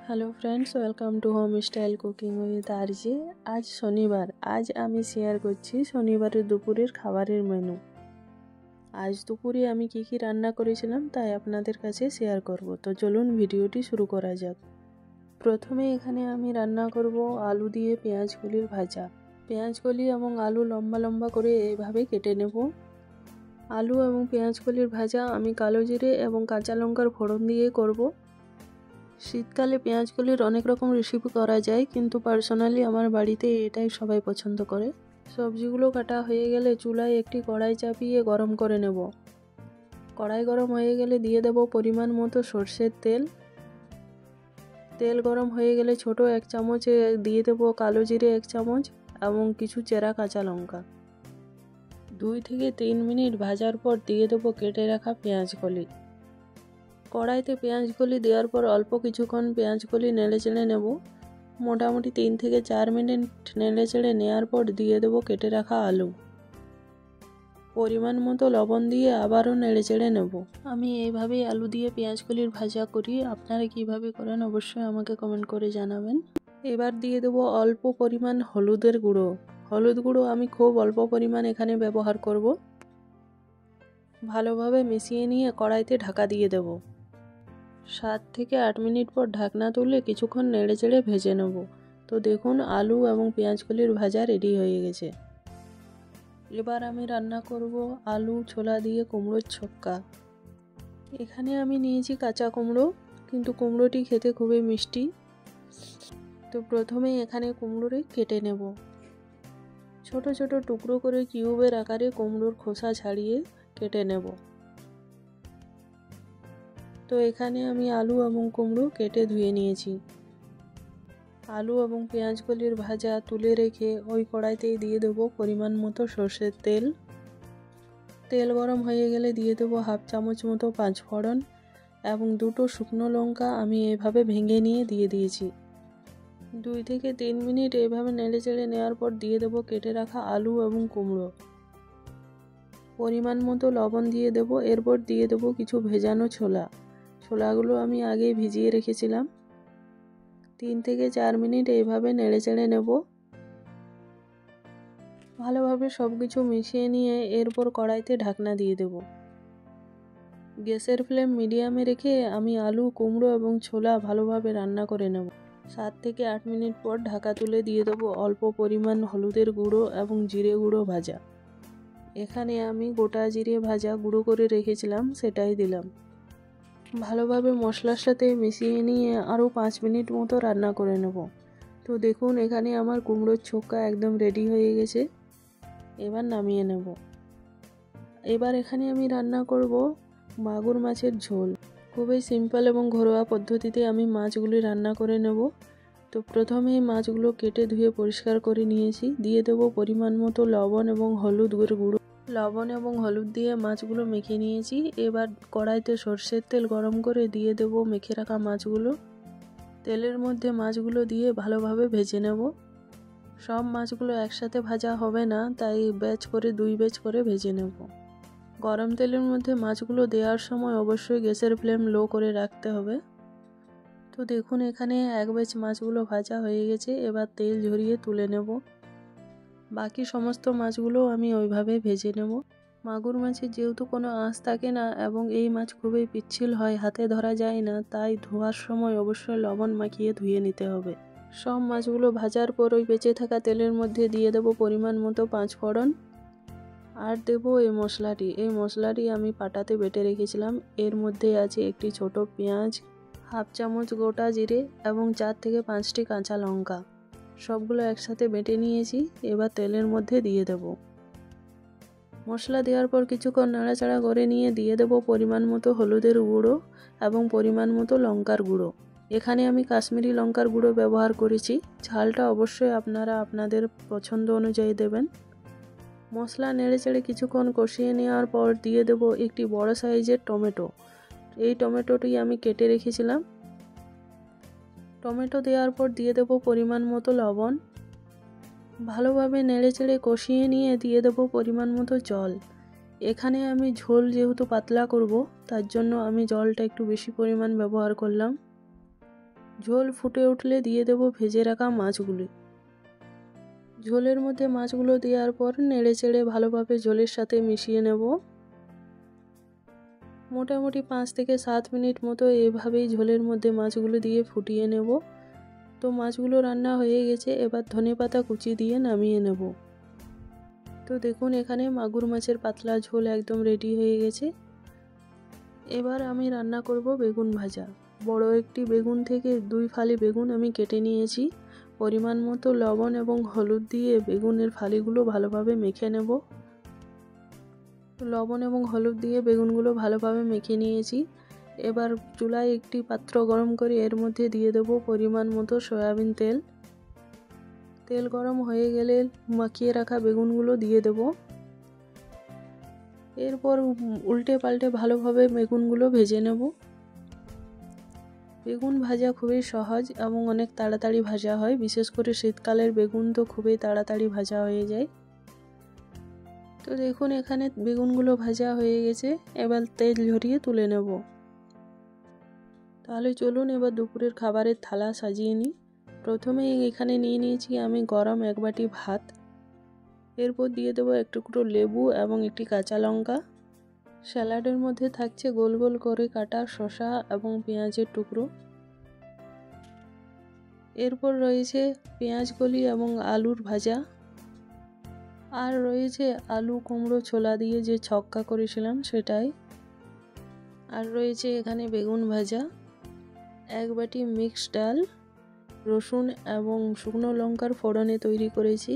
Hello friends, welcome to home style cooking with RJ. আজ শনিবার। আজ আমি শেয়ার করছি শনিবারের দুপুরের খাবারের মেনু। আজ দুপুরে আমি কি রান্না করেছিলাম তাই আপনাদের কাছে শেয়ার করব। তো চলুন ভিডিওটি শুরু করা যাক। প্রথমে এখানে আমি রান্না করব আলু দিয়ে পেঁয়াজকলির ভাজা। পেঁয়াজকলি এবং আলু লম্বা লম্বা করে এইভাবে কেটে নেব। আলু এবং পেঁয়াজকলির ভাজা আমি কালো জিরে এবং কাঁচা লঙ্কার ফোড়ন দিয়ে করব। শীতকালে পেঁয়াজকলির অনেক রকম রেসিপি করা যায়, কিন্তু পার্সোনালি আমার বাড়িতে এটাই সবাই পছন্দ করে। সবজিগুলো কাটা হয়ে গেলে চুলায় একটি কড়াই চাপিয়ে গরম করে নেব। কড়াই গরম হয়ে গেলে দিয়ে দেব পরিমাণ মতো সর্ষের তেল। তেল গরম হয়ে গেলে ছোট 1 চামচে দিয়ে দেব কালো জিরে 1 চামচ এবং কিছু চেরা কাঁচা লঙ্কা। 2 থেকে 3 মিনিট ভাজার পর দিয়ে দেব কেটে রাখা পেঁয়াজকলি। কড়াইতে পেঁয়াজকলি দেওয়ার পর অল্প কিছুক্ষণ পেঁয়াজকলি নেড়ে চেড়ে নেব। মোটামুটি 3 থেকে 4 মিনিট নেড়ে চেড়ে নেওয়ার পর দিয়ে দেব কেটে রাখা আলু। পরিমাণ মতো লবণ দিয়ে আবারও নেড়ে চেড়ে নেব। আমি এইভাবেই আলু দিয়ে পেঁয়াজকলির ভাজা করি। আপনারা কিভাবে করেন অবশ্যই আমাকে কমেন্ট করে জানাবেন। এবার দিয়ে দেব অল্প পরিমাণ হলুদের গুঁড়ো। হলুদ গুঁড়ো আমি খুব অল্প পরিমাণ এখানে ব্যবহার করব। ভালোভাবে মিশিয়ে নিয়ে কড়াইতে ঢাকা দিয়ে দেব। 7 থেকে 8 মিনিট পর ঢাকনা তুলে কিছুক্ষণ নেড়ে চেড়ে ভেজে নেব। তো দেখুন আলু এবং পেঁয়াজকলির ভাজা রেডি হয়ে গেছে। এবার আমি রান্না করব আলু ছোলা দিয়ে কুমড়োর ছক্কা। এখানে আমি নিয়েছি কাঁচা কুমড়ো, কিন্তু কুমড়োটি খেতে খুবই মিষ্টি। তো প্রথমে এখানে কুমড়োটি কেটে নেব। ছোট ছোট টুকরো করে কিউবের আকারে কুমড়োর খোসা ছাড়িয়ে কেটে নেব। তো এখানে আমি আলু এবং কুমড়ো কেটে ধুয়ে নিয়েছি। আলু এবং পেঁয়াজকলির ভাজা তুলে রেখে ওই কড়াইতেই দিয়ে দেবো পরিমাণ মতো সর্ষের তেল। তেল গরম হয়ে গেলে দিয়ে দেবো 1/2 চামচ মতো 5 ফোড়ন এবং 2টো শুকনো লঙ্কা আমি এভাবে ভেঙে নিয়ে দিয়ে দিয়েছি। 2 থেকে 3 মিনিট এভাবে নেড়ে চেড়ে নেওয়ার পর দিয়ে দেবো কেটে রাখা আলু এবং কুমড়ো। পরিমাণ মতো লবণ দিয়ে দেবো। এরপর দিয়ে দেবো কিছু ভেজানো ছোলা। ছোলাগুলো আমি আগেই ভিজিয়ে রেখেছিলাম। 3 থেকে 4 মিনিট এইভাবে নেড়ে চেড়ে নেব। ভালোভাবে সব কিছু মিশিয়ে নিয়ে এরপর কড়াইতে ঢাকনা দিয়ে দেব। গ্যাসের ফ্লেম মিডিয়ামে রেখে আমি আলু কুমড়ো এবং ছোলা ভালোভাবে রান্না করে নেব। 7 থেকে 8 মিনিট পর ঢাকা তুলে দিয়ে দেবো অল্প পরিমাণ হলুদের গুঁড়ো এবং জিরে গুঁড়ো ভাজা। এখানে আমি গোটা জিরে ভাজা গুঁড়ো করে রেখেছিলাম, সেটাই দিলাম। ভালোভাবে মশলার সাথে মিশিয়ে নিয়ে আরও 5 মিনিট মতো রান্না করে নেব। তো দেখুন এখানে আমার কুমড়োর ছক্কা একদম রেডি হয়ে গেছে। এবার নামিয়ে নেব। এবার এখানে আমি রান্না করব মাগুর মাছের ঝোল। খুবই সিম্পল এবং ঘরোয়া পদ্ধতিতে আমি মাছগুলি রান্না করে নেব। তো প্রথমেই মাছগুলো কেটে ধুয়ে পরিষ্কার করে নিয়েছি। দিয়ে দেবো পরিমাণ মতো লবণ এবং হলুদ গুঁড়ো। লবণ এবং হলুদ দিয়ে মাছগুলো মেখে নিয়েছি। এবার কড়াইতে সর্ষের তেল গরম করে দিয়ে দেব মেখে রাখা মাছগুলো। তেলের মধ্যে মাছগুলো দিয়ে ভালোভাবে ভেজে নেব। সব মাছগুলো একসাথে ভাজা হবে না, তাই ব্যাচ করে 2 ব্যাচ করে ভেজে নেব। গরম তেলের মধ্যে মাছগুলো দেওয়ার সময় অবশ্যই গ্যাসের ফ্লেম লো করে রাখতে হবে। তো দেখুন এখানে 1 ব্যাচ মাছগুলো ভাজা হয়ে গেছে। এবার তেল ঝরিয়ে তুলে নেব। বাকি সমস্ত মাছগুলো আমি ওইভাবে ভেজে নেব। মাগুর মাছের যেহেতু কোনো আঁশ থাকে না এবং এই মাছ খুবই পিচ্ছিল হয়, হাতে ধরা যায় না, তাই ধোয়ার সময় অবশ্যই লবণ মাখিয়ে ধুয়ে নিতে হবে। সব মাছগুলো ভাজার পর ওই বেঁচে থাকা তেলের মধ্যে দিয়ে দেব পরিমাণ মতো 5 ফোড়ন আর দেব এই মশলাটি আমি পাটাতে বেটে রেখেছিলাম। এর মধ্যে আছে একটি ছোট পেঁয়াজ, 1/2 চামচ গোটা জিরে এবং 4 থেকে 5টি কাঁচা লঙ্কা। সবগুলো একসাথে বেটে নিয়েছি। এবার তেলের মধ্যে দিয়ে দেব। মশলা দেওয়ার পর কিছুক্ষণ নাড়াচাড়া করে নিয়ে দিয়ে দেব পরিমাণ মতো হলুদের গুঁড়ো এবং পরিমাণ মতো লঙ্কার গুঁড়ো। এখানে আমি কাশ্মীরি লঙ্কার গুঁড়ো ব্যবহার করেছি। ঝালটা অবশ্যই আপনারা আপনাদের পছন্দ অনুযায়ী দেবেন। মশলা নেড়েচেড়ে কিছুক্ষণ কষিয়ে নেওয়ার পর দিয়ে দেব একটি বড় সাইজের টমেটো। এই টমেটোটি আমি কেটে রেখেছিলাম। টমেটো দেওয়ার পর দিয়ে দেব পরিমাণ মতো লবণ। ভালোভাবে নেড়েচেড়ে কষিয়ে নিয়ে দিয়ে দেব পরিমাণ মতো জল। এখানে আমি ঝোল যেহেতু পাতলা করব, তার জন্য আমি জলটা একটু বেশি পরিমাণ ব্যবহার করলাম। ঝোল ফুটে উঠলে দিয়ে দেব ভেজে রাখা মাছগুলি। ঝোলের মধ্যে মাছগুলো দেওয়ার পর নেড়ে চেড়ে ভালোভাবে ঝোলের সাথে মিশিয়ে নেব। মোটামুটি 5 থেকে 7 মিনিট মতো এভাবেই ঝোলের মধ্যে মাছগুলো দিয়ে ফুটিয়ে নেব। তো মাছগুলো রান্না হয়ে গেছে, এবার ধনেপাতা কুচি দিয়ে নামিয়ে নেব। তো দেখুন এখানে মাগুর মাছের পাতলা ঝোল একদম রেডি হয়ে গেছে। এবার আমি রান্না করব বেগুন ভাজা। বড় একটি বেগুন থেকে 2 ফালি বেগুন আমি কেটে নিয়েছি। পরিমাণ মতো লবণ এবং হলুদ দিয়ে বেগুনের ফালিগুলো ভালোভাবে মেখে নেব। লবণ এবং হলুদ দিয়ে বেগুনগুলো ভালোভাবে মেখে নিয়েছি। এবার চুলায় একটি পাত্র গরম করে এর মধ্যে দিয়ে দেব পরিমাণ মতো সয়াবিন তেল। তেল গরম হয়ে গেলে মাখিয়ে রাখা বেগুনগুলো দিয়ে দেব। এরপর উল্টে পাল্টে ভালোভাবে বেগুনগুলো ভেজে নেব। বেগুন ভাজা খুবই সহজ এবং অনেক তাড়াতাড়ি ভাজা হয়। বিশেষ করে শীতকালের বেগুন তো খুবই তাড়াতাড়ি ভাজা হয়ে যায়। তো দেখুন এখানে বেগুনগুলো ভাজা হয়ে গেছে, এবার তেল ঝরিয়ে তুলে নেব। তাহলে চলুন এবার দুপুরের খাবারের থালা সাজিয়ে নিই। প্রথমে এখানে নিয়ে নিয়েছি আমি গরম 1 বাটি ভাত। এরপর দিয়ে দেবো এক টুকরো লেবু এবং একটি কাঁচা লঙ্কা। স্যালাডের মধ্যে থাকছে গোল গোল করে কাটা শসা এবং পেঁয়াজের টুকরো। এরপর রয়েছে পেঁয়াজ কলি এবং আলুর ভাজা। আর রয়েছে আলু কুমড়ো ছোলা দিয়ে যে ছক্কা করেছিলাম সেটাই। আর রয়েছে এখানে বেগুন ভাজা, 1 বাটি মিক্সড ডাল, রসুন এবং শুকনো লঙ্কার ফোড়নে তৈরি করেছি।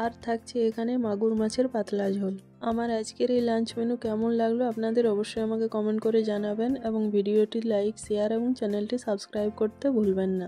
আর থাকছে এখানে মাগুর মাছের পাতলা ঝোল। আমার আজকের এই লাঞ্চ মেনু কেমন লাগলো আপনাদের অবশ্যই আমাকে কমেন্ট করে জানাবেন এবং ভিডিওটি লাইক, শেয়ার এবং চ্যানেলটি সাবস্ক্রাইব করতে ভুলবেন না।